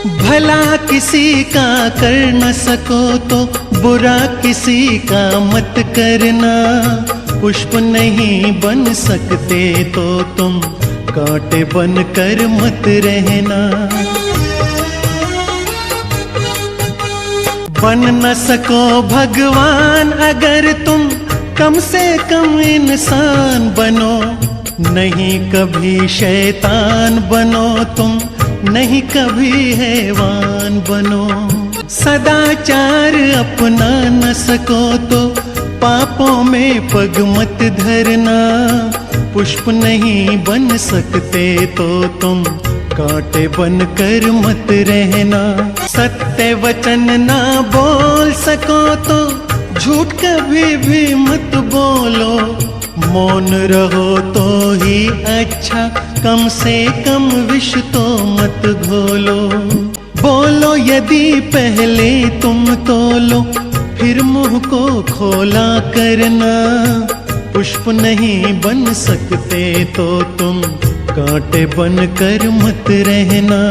भला किसी का कर न सको तो बुरा किसी का मत करना। पुष्प नहीं बन सकते तो तुम कांटे बन कर मत रहना। बन न सको भगवान अगर तुम कम से कम इंसान बनो। नहीं कभी शैतान बनो तुम, नहीं कभी हैवान बनो। सदाचार अपना न सको तो पापों में पग मत धरना। पुष्प नहीं बन सकते तो तुम कांटे बन कर मत रहना। सत्य वचन ना बोल सको तो झूठ कभी भी मत बोलो। मौन रहो तो ही अच्छा, कम से कम विष तो मत घोलो। बोलो यदि पहले तुम तोलो, फिर मुंह को खोला करना। पुष्प नहीं बन सकते तो तुम कांटे बन कर मत रहना।